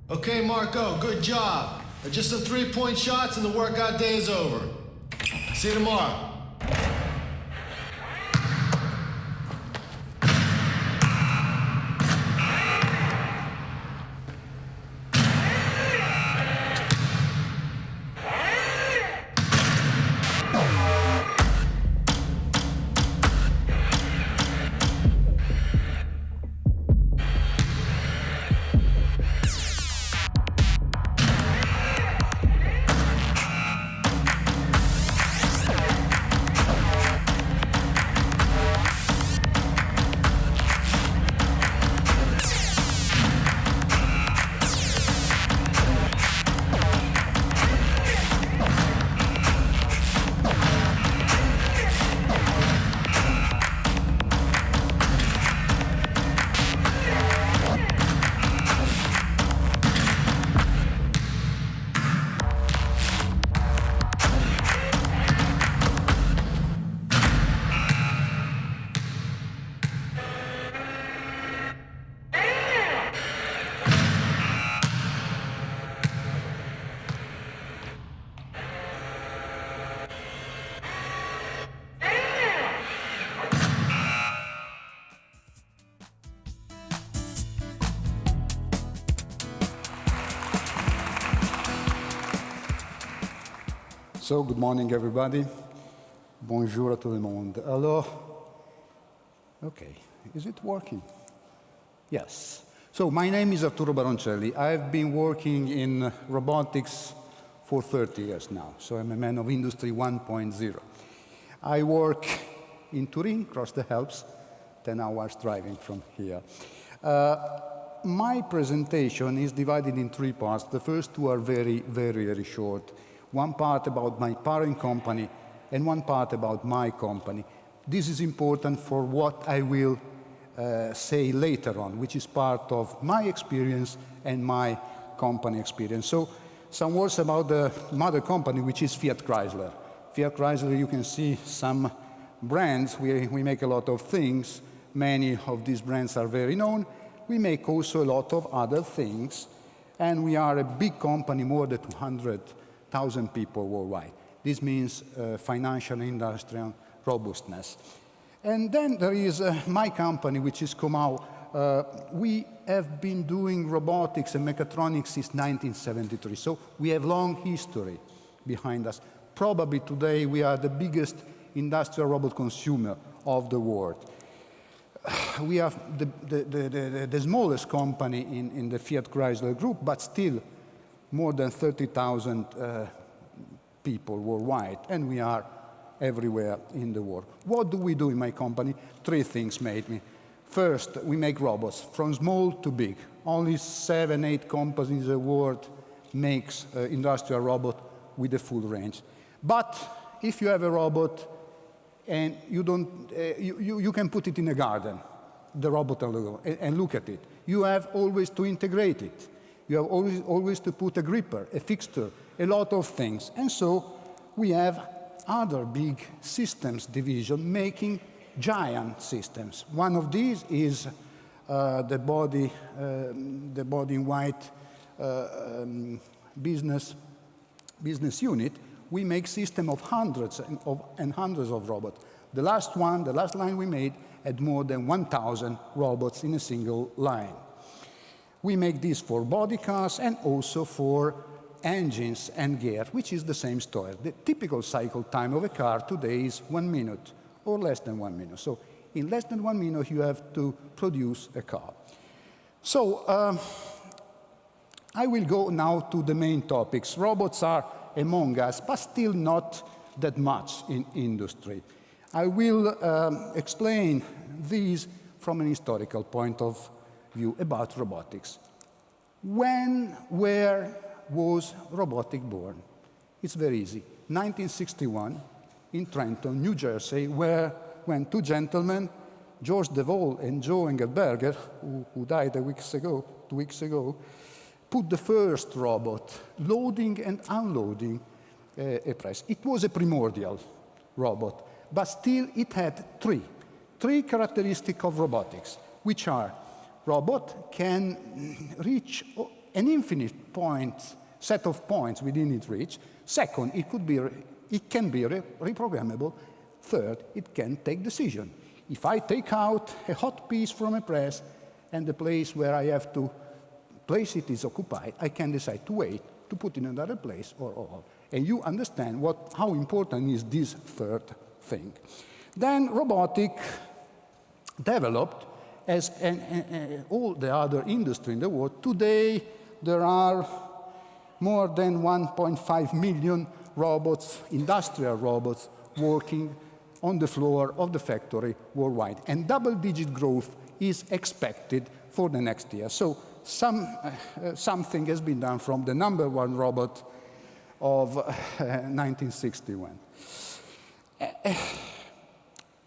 Okay, Marco, good job. Just some three-point shots and the workout day is over. See you tomorrow. So, good morning, everybody. Bonjour à tout le monde. Alors, okay, is it working? Yes. So, my name is Arturo Baroncelli. I've been working in robotics for 30 years now, so I'm a man of Industry 1.0. I work in Turin, across the Alps, 10 hours driving from here. My presentation is divided in three parts. The first two are very short. One part about my parent company and one part about my company. This is important for what I will say later on, which is part of my experience and my company experience. So some words about the mother company, which is Fiat Chrysler. Fiat Chrysler, you can see some brands. We make a lot of things. Many of these brands are very known. We make also a lot of other things. And we are a big company, more than 200,000 people worldwide. This means financial and industrial robustness. And then there is my company, which is Comau. We have been doing robotics and mechatronics since 1973, so we have long history behind us. Probably today we are the biggest industrial robot consumer of the world. We are the smallest company in the Fiat Chrysler group, but still more than 30,000 people worldwide, and we are everywhere in the world. What do we do in my company? Three things made me. First, we make robots, from small to big. Only 7, 8 companies in the world makes industrial robot with a full range. But if you have a robot and you don't, you can put it in a garden, the robot and look at it. You have always to integrate it. You have always to put a gripper, a fixture, a lot of things. And so we have other big systems division making giant systems. One of these is the body in white business unit. We make system of hundreds and hundreds of robots. The last line we made had more than 1,000 robots in a single line. We make this for body cars and also for engines and gear, which is the same story. The typical cycle time of a car today is 1 minute or less than 1 minute. So in less than 1 minute, you have to produce a car. So I will go now to the main topics. Robots are among us, but still not that much in industry. I will explain these from an historical point of view about robotics. Where was robotic born? It's very easy. 1961 in Trenton, New Jersey, when two gentlemen, George DeVol and Joe Engelberger, who died 2 weeks ago, put the first robot loading and unloading a press. It was a primordial robot, but still it had three characteristics of robotics, which are robot can reach an infinite set of points within its reach. Second, it can be reprogrammable. Third, it can take decision. If I take out a hot piece from a press and the place where I have to place it is occupied, I can decide to wait, to put it in another place, or. And you understand how important is this third thing. Then robotic developed as all the other industry in the world. Today, there are more than 1.5 million robots, industrial robots, working on the floor of the factory worldwide. And double-digit growth is expected for the next year. So something has been done from the #1 robot of 1961.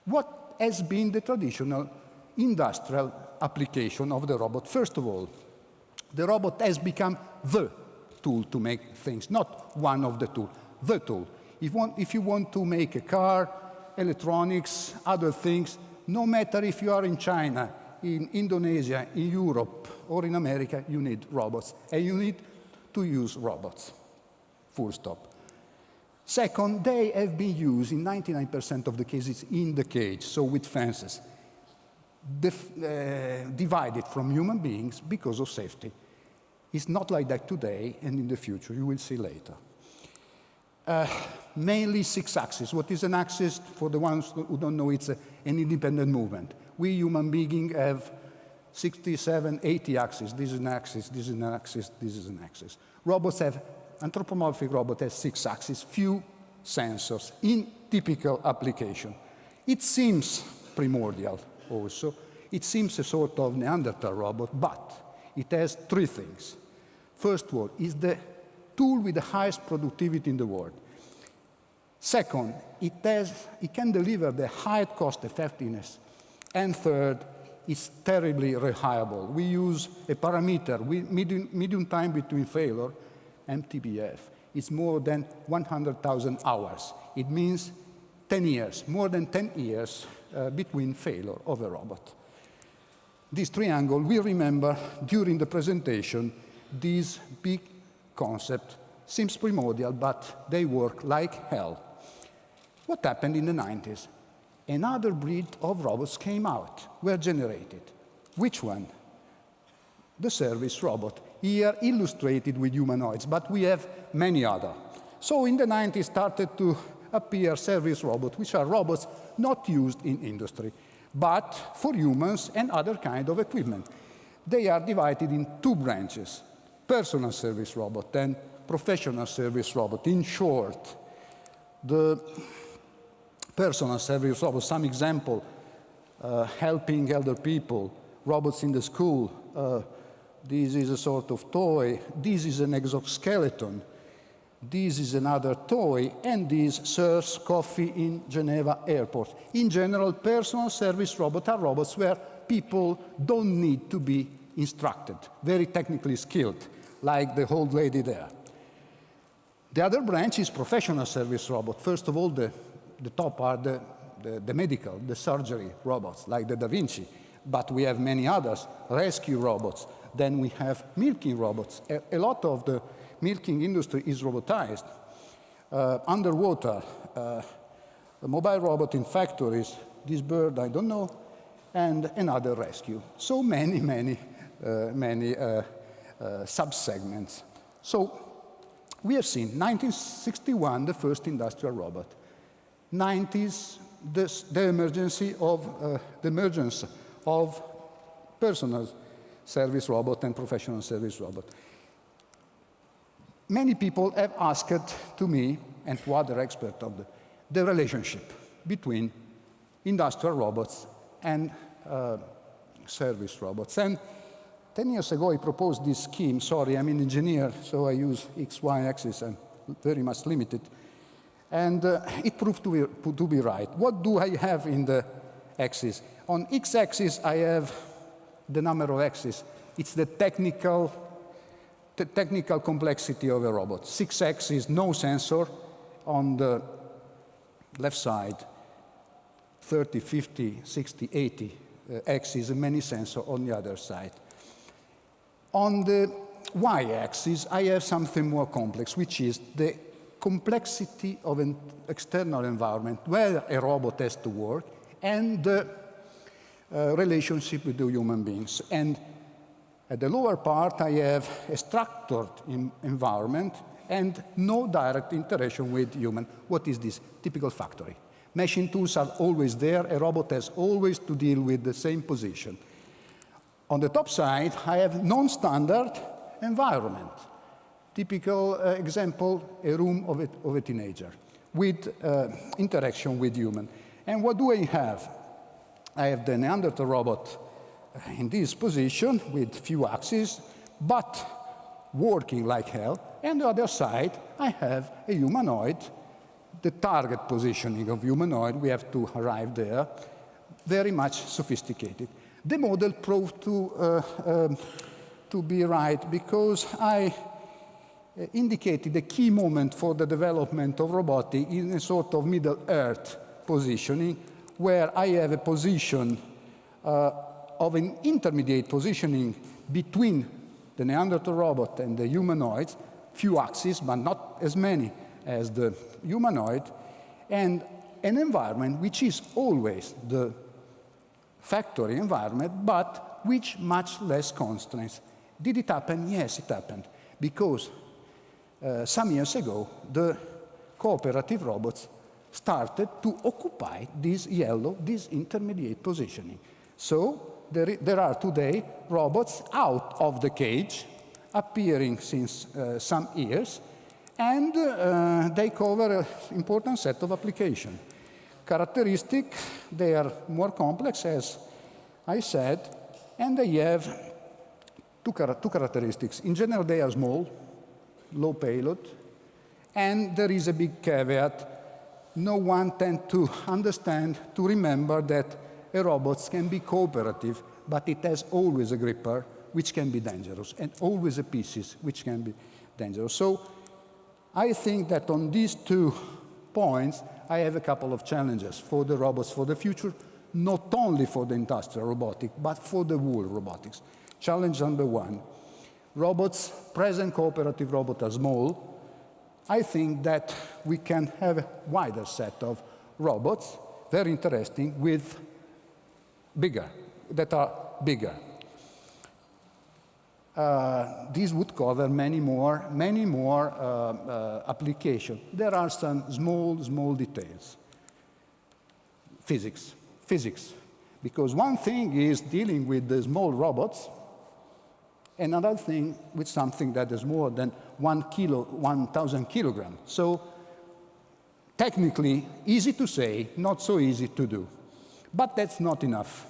What has been the traditional industrial application of the robot? First of all, the robot has become the tool to make things, not one of the tools, the tool. If you want to make a car, electronics, other things, no matter if you are in China, in Indonesia, in Europe, or in America, you need robots, and you need to use robots, full stop. Second, they have been used in 99% of the cases in the cage, so with fences, divided from human beings because of safety. It's not like that today, and in the future, you will see later. Mainly 6 axes. What is an axis? For the ones who don't know, it's an independent movement. We human beings have 67, 80 axes. This is an axis, this is an axis, this is an axis. Anthropomorphic robot has 6 axes, few sensors in typical application. It seems primordial also. It seems a sort of Neanderthal robot, but it has 3 things. First of all, it's the tool with the highest productivity in the world. Second, it can deliver the highest cost effectiveness. And third, it's terribly reliable. We use a parameter, median time between failure, MTBF. It's more than 100,000 hours. It means 10 years, more than 10 years between failure of a robot. This triangle, we remember during the presentation, this big concept seems primordial, but they work like hell. What happened in the 90s? Another breed of robots came out, were generated. Which one? The service robot, here illustrated with humanoids, but we have many other. So in the 90s started to appear service robots, which are robots not used in industry, but for humans and other kind of equipment. They are divided in 2 branches, personal service robot and professional service robot. In short, the personal service robot, some example, helping elder people, robots in the school. This is a sort of toy. This is an exoskeleton. This is another toy, and this serves coffee in Geneva airport. In general, personal service robots are robots where people don't need to be instructed, very technically skilled, like the old lady there. The other branch is professional service robot. First of all, the top are the medical, the surgery robots, like the Da Vinci, but we have many others, rescue robots. Then we have milking robots. A lot of the milking industry is robotized. Underwater, a mobile robot in factories, this bird, I don't know, and another rescue. So many sub-segments. So we have seen 1961, the first industrial robot. 90s, the emergence of personal service robot and professional service robot. Many people have asked to me and to other experts of the relationship between industrial robots and service robots. And 10 years ago, I proposed this scheme. Sorry, I'm an engineer, so I use X, Y axis and very much limited. And it proved to be right. What do I have in the axis? On X-axis, I have the number of axes. It's the technical complexity of a robot. 6 axes, no sensor. On the left side, 30, 50, 60, 80 axes, and many sensors on the other side. On the y-axis, I have something more complex, which is the complexity of an external environment where a robot has to work and the relationship with the human beings. And at the lower part, I have a structured environment and no direct interaction with human. What is this? Typical factory. Machine tools are always there. A robot has always to deal with the same position. On the top side, I have non-standard environment. Typical example, a room of a teenager with interaction with human. And what do I have? I have the Neanderthal robot in this position with few axes, but working like hell. And the other side, I have a humanoid. The target positioning of humanoid, we have to arrive there, very much sophisticated. The model proved to be right because I indicated a key moment for the development of robotics in a sort of Middle Earth positioning, where I have a position of an intermediate positioning between the Neanderthal robot and the humanoids, few axes, but not as many as the humanoid, and an environment which is always the factory environment, but with much less constraints. Did it happen? Yes, it happened. Because some years ago, the cooperative robots started to occupy this yellow, this intermediate positioning. So there are today robots out of the cage, appearing since some years, and they cover an important set of applications. Characteristic, they are more complex, as I said, and they have two characteristics. In general, they are small, low payload, and there is a big caveat. No one tends to understand, to remember that a robot can be cooperative, but it has always a gripper, which can be dangerous, and always a pieces, which can be dangerous. So I think that on these 2 points, I have a couple of challenges for the robots for the future, not only for the industrial robotics, but for the whole robotics. Challenge number 1, robots, present cooperative robots are small. I think that we can have a wider set of robots, very interesting, with that are bigger. This would cover many more applications. There are some small details. Physics. Because one thing is dealing with the small robots, and another thing with something that is more than 1,000 kilograms. So technically, easy to say, not so easy to do. But that's not enough.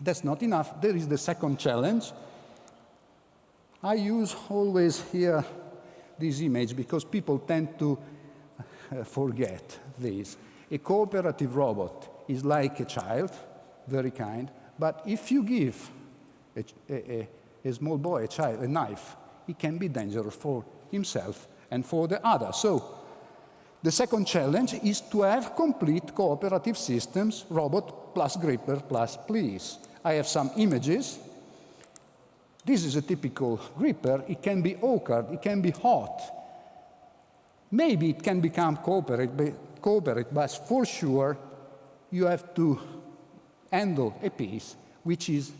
That's not enough. There is the second challenge. I use always here this image because people tend to forget this. A cooperative robot is like a child, very kind, but if you give a small boy, a child, a knife, he can be dangerous for himself and for the other. So the second challenge is to have complete cooperative systems, robot plus gripper plus police. I have some images. This is a typical gripper. It can be awkward, it can be hot. Maybe it can become cooperative, but for sure you have to handle a piece which is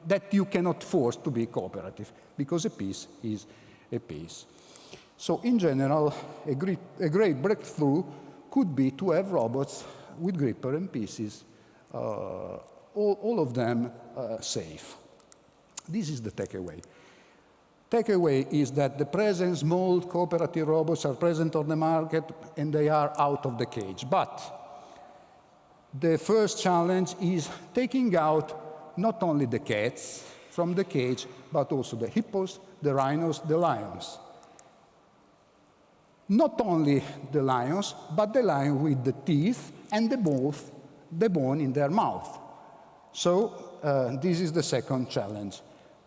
that you cannot force to be cooperative, because a piece is a piece. So in general, a great breakthrough could be to have robots with gripper and pieces, all of them safe. This is the takeaway. Takeaway is that the present small cooperative robots are present on the market and they are out of the cage. But the first challenge is taking out not only the cats from the cage, but also the hippos, the rhinos, the lions. Not only the lions, but the lion with the teeth and the bone in their mouth. So this is the second challenge.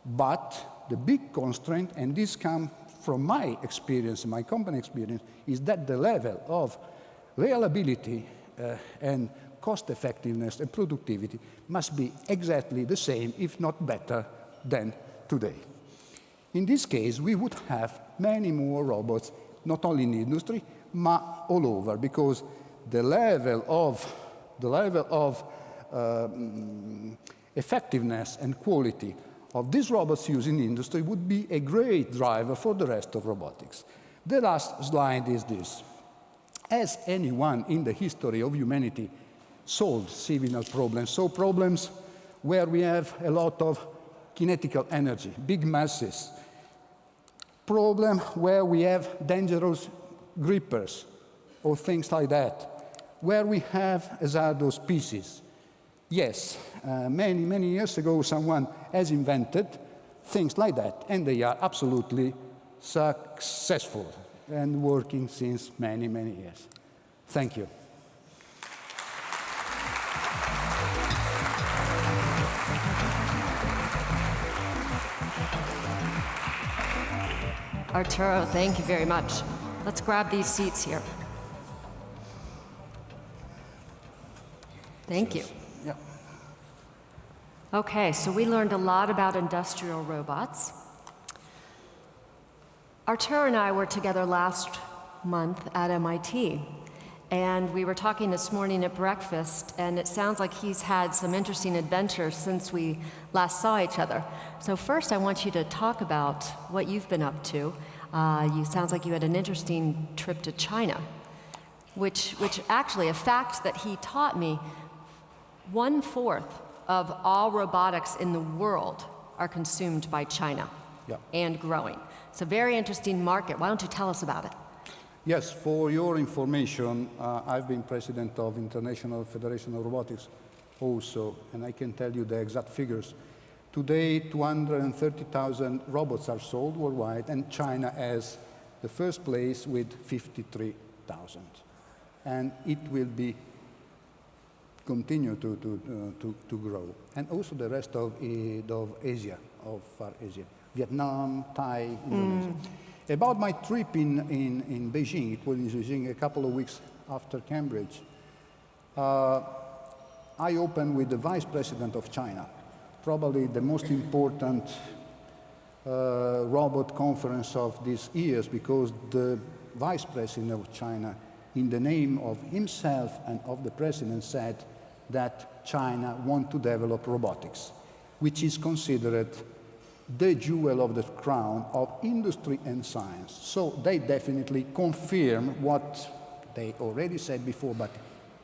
But the big constraint, and this comes from my experience, my company experience, is that the level of reliability and cost effectiveness and productivity must be exactly the same, if not better, than today. In this case, we would have many more robots, not only in the industry, but all over, because the level of effectiveness and quality of these robots used in the industry would be a great driver for the rest of robotics. The last slide is this. Has anyone in the history of humanity solved similar problems? So problems where we have a lot of kinetical energy, big masses. Problem where we have dangerous grippers or things like that, where we have hazardous species. Yes, many years ago, someone has invented things like that, and they are absolutely successful and working since many years. Thank you. Arturo, thank you very much. Let's grab these seats here. Thank you. Yeah. Okay, so we learned a lot about industrial robots. Arturo and I were together last month at MIT, and we were talking this morning at breakfast, and it sounds like he's had some interesting adventures since we last saw each other. So first, I want you to talk about what you've been up to. Sounds like you had an interesting trip to China, which actually, a fact that he taught me, 1/4 of all robotics in the world are consumed by China. Yeah. And growing. It's a very interesting market. Why don't you tell us about it? Yes, for your information, I've been president of International Federation of Robotics also, and I can tell you the exact figures. Today, 230,000 robots are sold worldwide, and China has the first place with 53,000. And it will be continue to grow. And also the rest of Asia, of Far Asia, Vietnam, Thai, Indonesia. About my trip in Beijing, it was in Beijing a couple of weeks after Cambridge, I opened with the vice president of China, probably the most important robot conference of these years, because the vice president of China, in the name of himself and of the president, said that China wants to develop robotics, which is considered the jewel of the crown of industry and science. So they definitely confirm what they already said before, but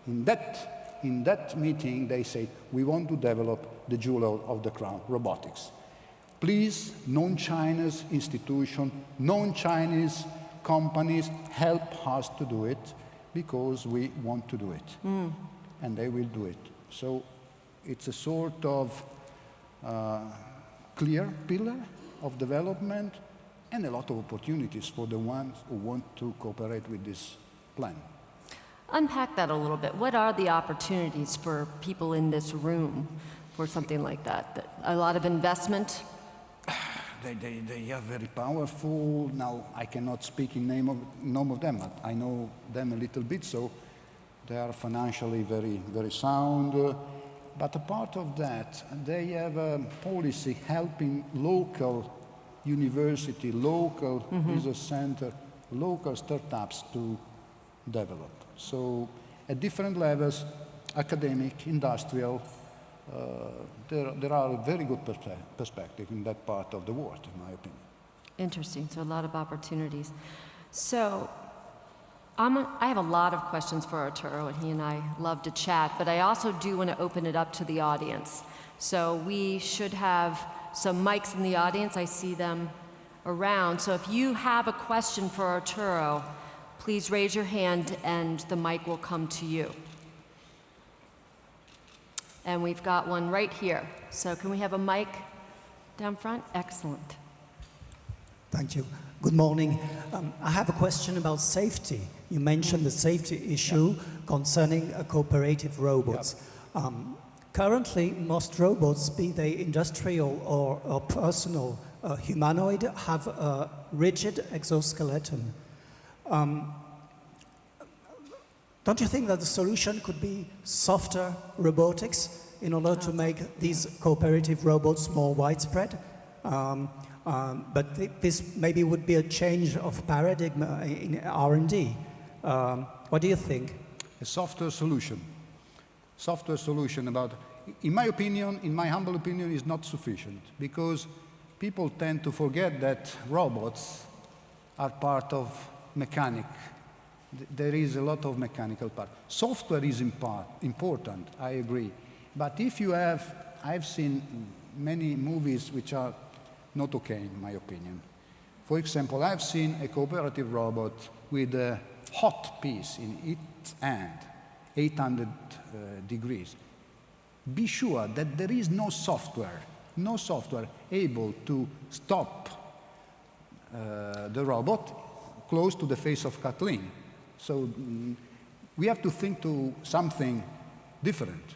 in that meeting they say, we want to develop the jewel of the crown, robotics. Please, non-Chinese institutions, non-Chinese companies, help us to do it, because we want to do it. And they will do it. So it's a sort of clear pillar of development and a lot of opportunities for the ones who want to cooperate with this plan. Unpack that a little bit. What are the opportunities for people in this room for something like that? A lot of investment? They are very powerful. Now, I cannot speak in name of them, but I know them a little bit, so they are financially very sound. But apart of that, they have a policy helping local university, local research center, local startups to develop. So at different levels, academic, industrial, there are a very good perspective in that part of the world, in my opinion. Interesting, so a lot of opportunities. So I have a lot of questions for Arturo, and he and I love to chat, but I also do want to open it up to the audience. So we should have some mics in the audience. I see them around. So if you have a question for Arturo, please raise your hand and the mic will come to you. And we've got one right here. So can we have a mic down front? Excellent. Thank you. Good morning. I have a question about safety. You mentioned the safety issue concerning cooperative robots. Currently, most robots, be they industrial or personal, humanoid, have a rigid exoskeleton. Don't you think that the solution could be softer robotics in order to make these cooperative robots more widespread? but this maybe would be a change of paradigm in R&D. What do you think? A software solution. Software solution about, in my opinion, in my humble opinion, is not sufficient because people tend to forget that robots are part of mechanic. There is a lot of mechanical part. Software is important, I agree. But if you have, I've seen many movies which are not okay, in my opinion. For example, I've seen a cooperative robot with a hot piece in its hand, 800 degrees. Be sure that there is no software able to stop the robot close to the face of Kathleen. So we have to think to something different.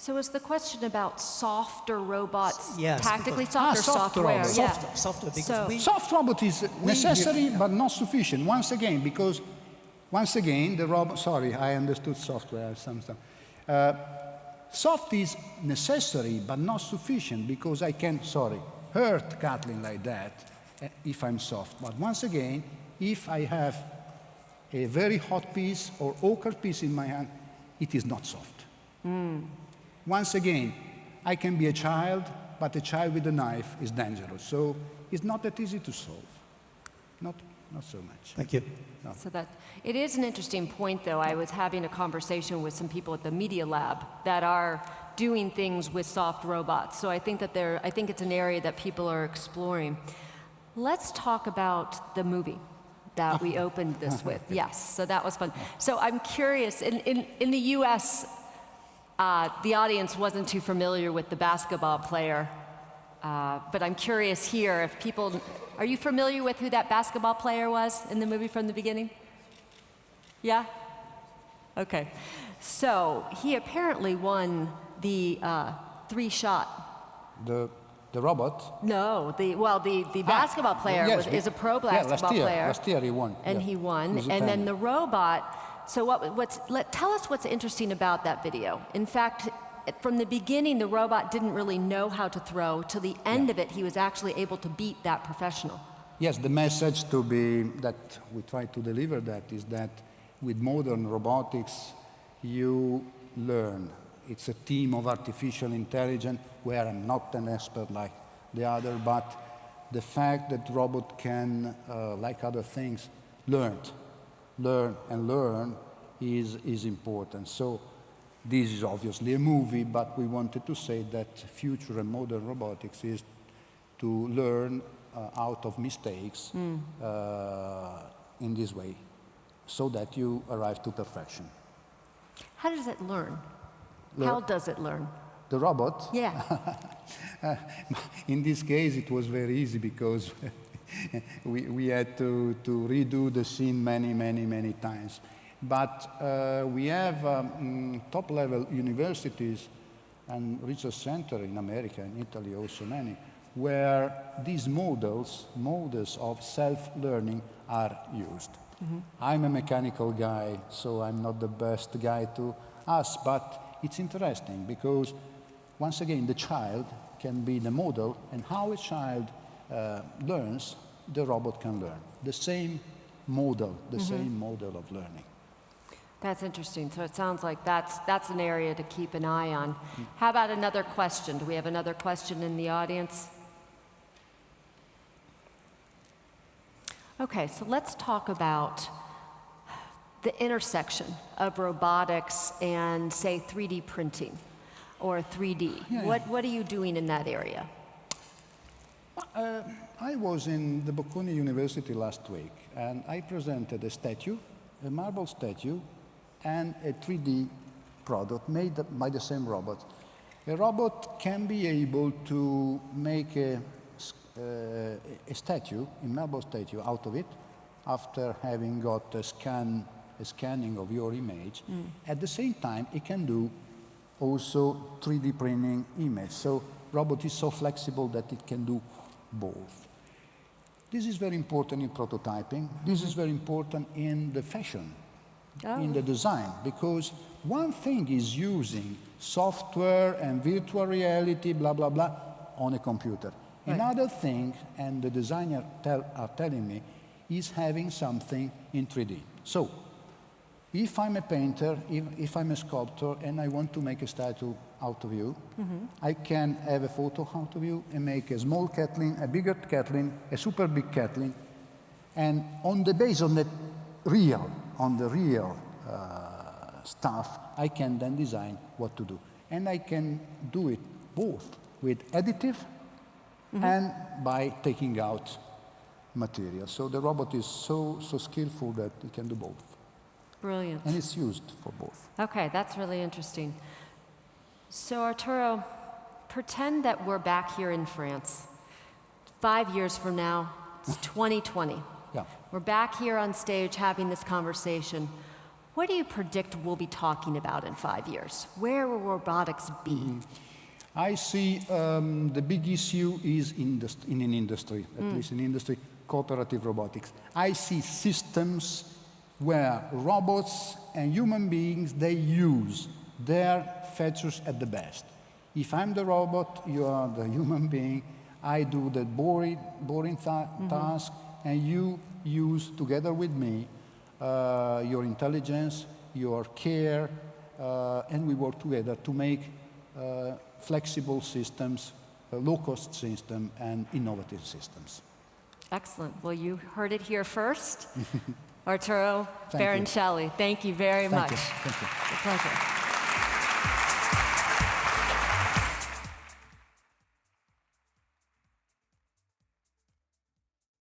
So is the question about softer robots, Yes, tactically because- soft or soft software? robots. Yeah. Softer, because So- we... Soft robot is necessary but not sufficient, once again, because once again, the robot, sorry, I understood software, some stuff. Soft is necessary but not sufficient because I can, hurt Kathleen like that if I'm soft. But once again, if I have a very hot piece or ochre piece in my hand, it is not soft. Once again, I can be a child, but a child with a knife is dangerous. So it's not that easy to solve. Not so much. Thank you. So that it is an interesting point, though. I was having a conversation with some people at the Media Lab that are doing things with soft robots. So I think that I think it's an area that people are exploring. Let's talk about the movie that we opened this with. Yes, so that was fun. So I'm curious. In the U.S., the audience wasn't too familiar with the basketball player, but I'm curious here if people. Are you familiar with who that basketball player was in the movie from the beginning? Yeah? Okay. So he apparently won the three-shot. The robot? No, the basketball player is a pro basketball player. Last year he won. And he won. And then the robot, so tell us what's interesting about that video. In fact, from the beginning, the robot didn't really know how to throw. Till the end of it, he was actually able to beat that professional. Yes, the message that we try to deliver that is that with modern robotics, you learn. It's a team of artificial intelligence where I'm not an expert like the other, but the fact that robot can, like other things, learn is important. So this is obviously a movie, but we wanted to say that future and modern robotics is to learn out of mistakes in this way, so that you arrive to perfection. How does it learn? How does it learn? The robot? Yeah. In this case, it was very easy because we had to redo the scene many times. But we have top-level universities and research centers in America and Italy, also many, where these models of self-learning are used. I'm a mechanical guy, so I'm not the best guy to ask, but it's interesting because, once again, the child can be the model, and how a child learns, the robot can learn. The same model, same model of learning. That's interesting. So it sounds like that's an area to keep an eye on. How about another question? Do we have another question in the audience? Okay, so let's talk about the intersection of robotics and, say, 3D printing or 3D. Yeah. What are you doing in that area? I was in the Bocconi University last week, and I presented a statue, a marble statue, and a 3D product made by the same robot. A robot can be able to make a statue, a marble statue, out of it, after having got a scanning of your image. At the same time, it can do also 3D printing image. So robot is so flexible that it can do both. This is very important in prototyping. This is very important in the fashion, in the design, because one thing is using software and virtual reality, blah, blah, blah, on a computer. Right. Another thing, and the designer are telling me, is having something in 3D. So, if I'm a painter, if I'm a sculptor, and I want to make a statue out of you, I can have a photo out of you and make a small Catlin, a bigger Catlin, a super big Catlin, and on the base of the real, stuff, I can then design what to do. And I can do it both with additive and by taking out material. So the robot is so skillful that it can do both. Brilliant. And it's used for both. Okay, that's really interesting. So Arturo, pretend that we're back here in France. 5 years from now, it's 2020. Yeah. We're back here on stage having this conversation. What do you predict we'll be talking about in 5 years? Where will robotics be? I see the big issue is in an industry, at least in industry, cooperative robotics. I see systems where robots and human beings, they use their features at the best. If I'm the robot, you are the human being, I do the boring task, and you use, together with me, your intelligence, your care, and we work together to make flexible systems, low-cost systems, and innovative systems. Excellent. Well, you heard it here first. Arturo Thank you. Baroncelli, thank you very much. Thank you. It's a pleasure.